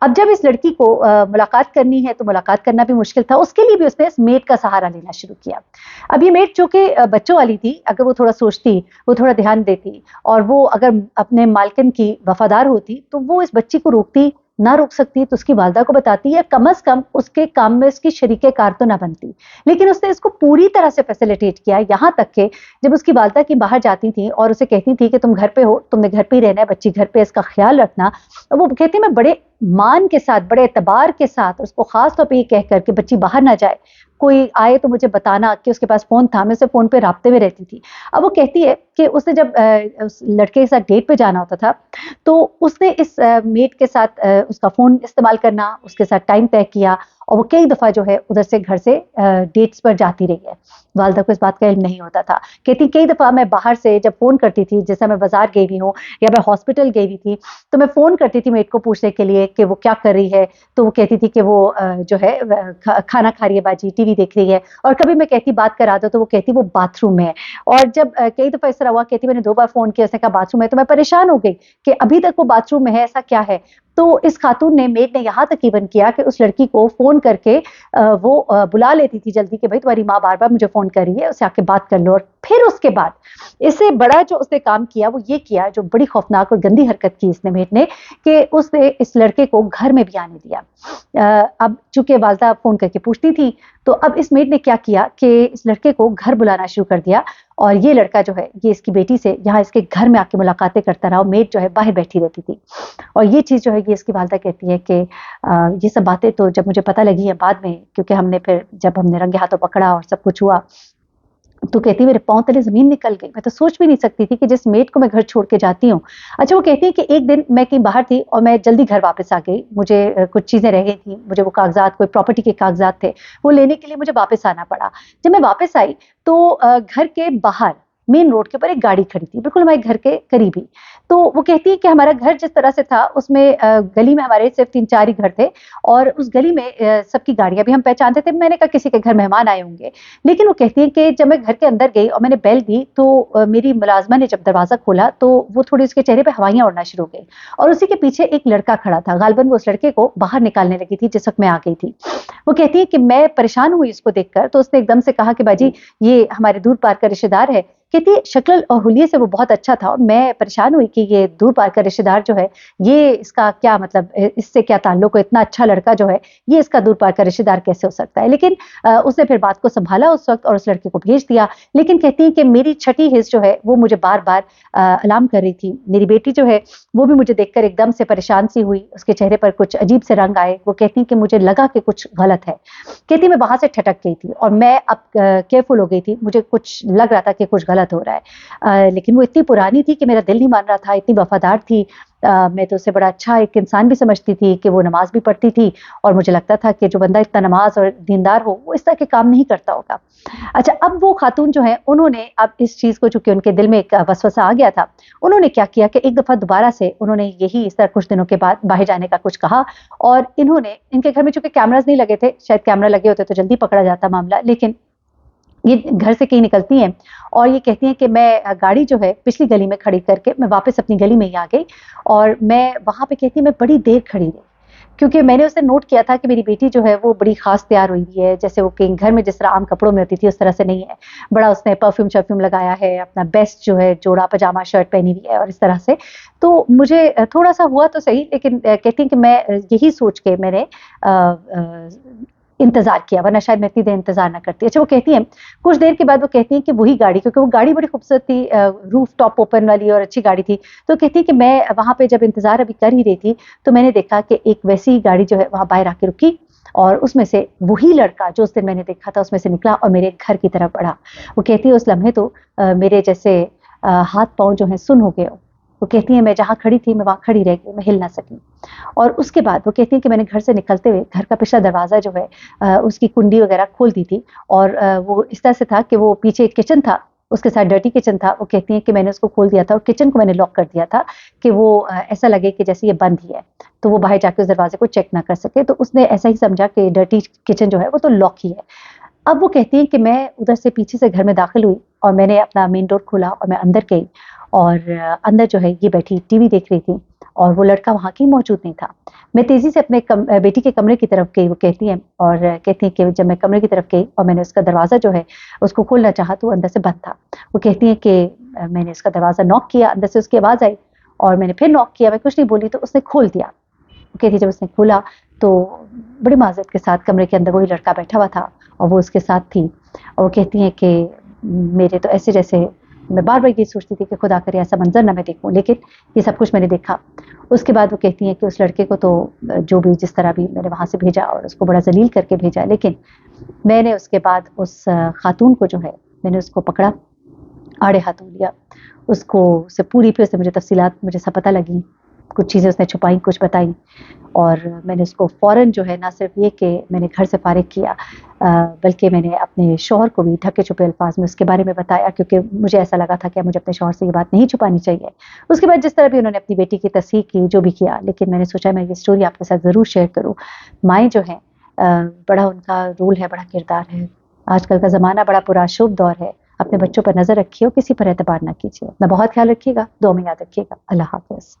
اب جب اس لڑکی کو ملاقات کرنی ہے تو ملاقات کرنا بھی مشکل تھا، اس کے لیے بھی اس نے اس میڈ کا سہارا لینا شروع کیا. اب یہ میڈ جو کہ بچوں والی تھی، اگر وہ تھوڑا سوچتی، وہ تھوڑا دھیان دیتی اور وہ اگر اپنے مالکن کی وفادار ہوتی تو وہ اس بچی کو روکتی نہ روک سکتی تو اس کی والدہ کو بتاتی یا کم از کم اس کے کام میں اس کی شریک کار تو نہ بنتی. لیکن اس نے اس کو پوری طرح سے فیسیلیٹیٹ کیا، یہاں تک کہ جب اس کی والدہ کی باہر جاتی تھی اور اسے کہتی تھی کہ تم گھر پہ ہو، تم نے گھر پہ ہی رہنا ہے، بچی گھر پہ، اس کا خیال رکھنا، وہ کہتی میں بڑے مان کے ساتھ، بڑے اعتبار کے ساتھ اس کو خاص طور پہ یہ کہہ کر کہ بچی باہر نہ جائے، کوئی آئے تو مجھے بتانا، کہ اس کے پاس فون تھا، میں اسے فون پہ رابطے میں رہتی تھی. اب وہ کہتی ہے کہ اس نے جب اس لڑکے کے ساتھ ڈیٹ پہ جانا ہوتا تھا تو اس نے اس میٹ کے ساتھ اس کا فون استعمال کرنا، اس کے ساتھ ٹائم طے کیا اور وہ کئی دفعہ جو ہے ادھر سے گھر سے ڈیٹس پر جاتی رہی ہے. والدہ کو اس بات کا علم نہیں ہوتا تھا. کہتی کئی دفعہ میں باہر سے جب فون کرتی تھی، جیسے میں بازار گئی ہوئی ہوں یا میں ہاسپٹل گئی ہوئی تھی، تو میں فون کرتی تھی میٹ کو پوچھنے کے لیے کہ وہ کیا کر رہی ہے، تو وہ کہتی تھی کہ وہ جو ہے کھانا کھا رہی ہے باجی، ٹی وی دیکھ رہی ہے. اور کبھی میں کہتی بات کرا دو تو وہ کہتی وہ باتھ روم میں ہے. اور جب کئی دفعہ اس طرح ہوا، کہتی میں نے 2 بار فون کیا، اس نے کہا باتھ روم ہے، تو میں پریشان ہو گئی کہ ابھی تک وہ باتھ روم میں ہے، ایسا کیا ہے. تو اس خاتون نے، میڈ نے یہاں تک ایون کیا کہ اس لڑکی کو فون کر کے وہ بلا لیتی تھی جلدی کہ بھائی تمہاری ماں بار بار مجھے فون کر رہی ہے، اسے آ کے بات کر لو. اور پھر اس کے بعد اس سے بڑا جو اس نے کام کیا وہ یہ کیا، جو بڑی خوفناک اور گندی حرکت کی اس نے میڈ نے، کہ اس نے اس لڑکے کو گھر میں بھی آنے دیا. اب چونکہ والدہ فون کر کے پوچھتی تھی تو اب اس میڈ نے کیا کیا کہ اس لڑکے کو گھر بلانا شروع کر دیا. اور یہ لڑکا جو ہے یہ اس کی بیٹی سے یہاں اس کے گھر میں آ کے ملاقاتیں کرتا رہا، میڈ جو ہے باہر بیٹھی رہتی تھی. اور یہ چیز جو ہے یہ اس کی والدہ کہتی ہے کہ یہ سب باتیں تو جب مجھے پتہ لگی ہے بعد میں، کیونکہ ہم نے پھر جب ہم نے رنگے ہاتھوں پکڑا اور سب کچھ ہوا، تو کہتی میرے پاؤں تلے زمین نکل گئی. میں تو سوچ بھی نہیں سکتی تھی کہ جس میٹ کو میں گھر چھوڑ کے جاتی ہوں. اچھا، وہ کہتی ہے کہ ایک دن میں کہیں باہر تھی اور میں جلدی گھر واپس آ گئی، مجھے کچھ چیزیں رہ گئی تھیں، مجھے وہ کاغذات، کوئی پراپرٹی کے کاغذات تھے، وہ لینے کے لیے مجھے واپس آنا پڑا. جب میں واپس آئی تو گھر کے باہر مین روڈ کے اوپر ایک گاڑی کھڑی تھی، بالکل ہمارے گھر کے قریب ہی. تو وہ کہتی ہے کہ ہمارا گھر جس طرح سے تھا اس میں گلی میں ہمارے صرف 3-4 ہی گھر تھے اور اس گلی میں سب کی گاڑیاں بھی ہم پہچانتے تھے. میں نے کہا کسی کے گھر مہمان آئے ہوں گے. لیکن وہ کہتی ہے کہ جب میں گھر کے اندر گئی اور میں نے بیل دی تو میری ملازمہ نے جب دروازہ کھولا تو وہ تھوڑی اس کے چہرے پہ ہوائیاں اڑنا شروع ہو گئی اور اسی کے پیچھے ایک لڑکا کھڑا تھا. غالباً وہ اس لڑکے کو باہر نکالنے لگی تھی جس وقت میں آ گئی تھی. وہ کہتی ہے کہ میں پریشان ہوئی اس کو دیکھ کر. تو اس نے ایک دم سے کہا کہ باجی یہ ہمارے دور پار کا رشتہ دار ہے. کہتی شکل اور حلیے سے وہ بہت اچھا تھا اور میں پریشان ہوئی کہ یہ دور پار کا رشتہ دار جو ہے یہ اس کا کیا مطلب، اس سے کیا تعلق ہے، اتنا اچھا لڑکا جو ہے یہ اس کا دور پار کا رشتہ دار کیسے ہو سکتا ہے. لیکن اس نے پھر بات کو سنبھالا اس وقت اور اس لڑکے کو بھیج دیا. لیکن کہتی کہ میری چھٹی حص جو ہے وہ مجھے بار بار الارم کر رہی تھی. میری بیٹی جو ہے وہ بھی مجھے دیکھ کر ایک دم سے پریشان سی ہوئی، اس کے چہرے پر کچھ عجیب سے رنگ آئے. وہ کہتی کہ مجھے لگا کہ کچھ غلط ہے. کہتی میں وہاں سے ٹھٹک گئی تھی اور میں اب کیئرفل ہو گئی تھی، مجھے کچھ لگ رہا تھا کہ کچھ غلط ہو رہا ہے. لیکن وہ اتنی پرانی تھی کہ میرا دل نہیں مان رہا تھا، اتنی وفادار تھی. میں تو اسے بڑا اچھا ایک انسان بھی سمجھتی تھی کہ وہ نماز بھی پڑھتی تھی اور مجھے لگتا تھا کہ جو بندہ اتنا نماز اور دیندار ہو وہ اس طرح کے کام نہیں کرتا ہوگا. اچھا، اب وہ خاتون جو ہیں انہوں نے اب اس چیز کو، چونکہ ان کے دل میں ایک وسوسہ آ گیا تھا، انہوں نے کیا کیا کہ ایک دفعہ دوبارہ سے انہوں نے یہی اس طرح کچھ دنوں کے بعد باہر جانے کا کچھ کہا. اور انہوں نے، ان کے گھر میں چونکہ کیمراز نہیں لگے تھے، شاید کیمرہ لگے ہوتے تو جلدی پکڑا جاتا معاملہ، لیکن یہ گھر سے کہیں نکلتی ہیں اور یہ کہتی ہیں کہ میں گاڑی جو ہے پچھلی گلی میں کھڑی کر کے میں واپس اپنی گلی میں ہی آ گئی. اور میں وہاں پہ کہتی ہیں میں بڑی دیر کھڑی رہی کیونکہ میں نے اسے نوٹ کیا تھا کہ میری بیٹی جو ہے وہ بڑی خاص تیار ہوئی ہوئی ہے، جیسے وہ کہیں گھر میں جس طرح عام کپڑوں میں ہوتی تھی اس طرح سے نہیں ہے. بڑا اس نے پرفیوم شرفیوم لگایا ہے، اپنا بیسٹ جو ہے جوڑا پاجامہ شرٹ پہنی ہوئی ہے اور اس طرح سے. تو مجھے تھوڑا سا ہوا تو صحیح، لیکن کہتی ہیں کہ میں یہی سوچ کے میں نے انتظار کیا، ورنہ شاید میں اتنی دیر انتظار نہ کرتی. اچھا، وہ کہتی ہیں کچھ دیر کے بعد وہ کہتی ہیں کہ وہی گاڑی، کیونکہ وہ گاڑی بڑی خوبصورت تھی، روف ٹاپ اوپن والی اور اچھی گاڑی تھی. تو کہتی ہیں کہ میں وہاں پہ جب انتظار ابھی کر ہی رہی تھی تو میں نے دیکھا کہ ایک ویسی گاڑی جو ہے وہاں باہر آ کے رکی اور اس میں سے وہی لڑکا جو اس دن میں نے دیکھا تھا اس میں سے نکلا اور میرے گھر کی طرف بڑھا. وہ کہتی ہے اس لمحے تو میرے جیسے ہاتھ پاؤں جو ہیں سن ہو گئے. وہ کہتی ہیں میں جہاں کھڑی تھی میں وہاں کھڑی رہ گئی، میں ہل نہ سکی. اور اس کے بعد وہ کہتی ہیں کہ میں نے گھر سے نکلتے ہوئے گھر کا پچھلا دروازہ جو ہے اس کی کنڈی وغیرہ کھول دی تھی اور وہ اس طرح سے تھا کہ وہ پیچھے ایک کچن تھا، اس کے ساتھ ڈرٹی کچن تھا. وہ کہتی ہیں کہ میں نے اس کو کھول دیا تھا اور کچن کو میں نے لاک کر دیا تھا کہ وہ ایسا لگے کہ جیسے یہ بند ہی ہے تو وہ باہر جا کے اس دروازے کو چیک نہ کر سکے. تو اس نے ایسا ہی سمجھا کہ ڈرٹی کچن جو ہے وہ تو لاک ہی ہے. اب وہ کہتی ہیں کہ میں ادھر سے پیچھے سے گھر میں داخل ہوئی اور میں نے اپنا مین ڈور کھولا اور میں اندر گئی اور اندر جو ہے یہ بیٹھی ٹی وی دیکھ رہی تھی اور وہ لڑکا وہاں کی موجود نہیں تھا. میں تیزی سے اپنے بیٹی کے کمرے کی طرف گئی. وہ کہتی ہیں کہ جب میں کمرے کی طرف گئی اور میں نے اس کا دروازہ جو ہے اس کو کھولنا چاہا تو وہ اندر سے بند تھا. وہ کہتی ہیں کہ میں نے اس کا دروازہ نوک کیا, اندر سے اس کی آواز آئی اور میں نے پھر نوک کیا, میں کچھ نہیں بولی تو اس نے کھول دیا. وہ کہتی جب اس نے کھولا تو بڑی معذرت کے ساتھ کمرے کے اندر وہی لڑکا بیٹھا ہوا تھا اور وہ اس کے ساتھ تھی. اور وہ کہتی ہیں کہ میرے تو ایسے جیسے میں بار بار یہ سوچتی تھی کہ خدا کرے ایسا منظر نہ میں دیکھوں, لیکن یہ سب کچھ میں نے دیکھا. اس کے بعد وہ کہتی ہیں کہ اس لڑکے کو تو جو بھی جس طرح بھی میں نے وہاں سے بھیجا اور اس کو بڑا ذلیل کر کے بھیجا, لیکن میں نے اس کے بعد اس خاتون کو جو ہے میں نے اس کو پکڑا, آڑے ہاتھوں لیا, اس کو سے پوری پھر سے مجھے تفصیلات مجھے سب پتہ لگی, کچھ چیزیں اس نے چھپائیں کچھ بتائیں, اور میں نے اس کو فوراً جو ہے نہ صرف یہ کہ میں نے گھر سے فارغ کیا بلکہ میں نے اپنے شوہر کو بھی ڈھکے چھپے الفاظ میں اس کے بارے میں بتایا, کیونکہ مجھے ایسا لگا تھا کہ مجھے اپنے شوہر سے یہ بات نہیں چھپانی چاہیے. اس کے بعد جس طرح بھی انہوں نے اپنی بیٹی کی تصحیح کی جو بھی کیا, لیکن میں نے سوچا میں یہ سٹوری آپ کے ساتھ ضرور شیئر کروں. مائیں جو ہیں بڑا ان کا رول ہے, بڑا کردار ہے. آج کل کا زمانہ بڑا پرآشوب دور ہے. اپنے بچوں پر نظر رکھیے اور کسی پر اعتبار نہ کیجیے. اپنا بہت خیال رکھیے گا, دعا میں یاد رکھیے گا. اللہ حافظ.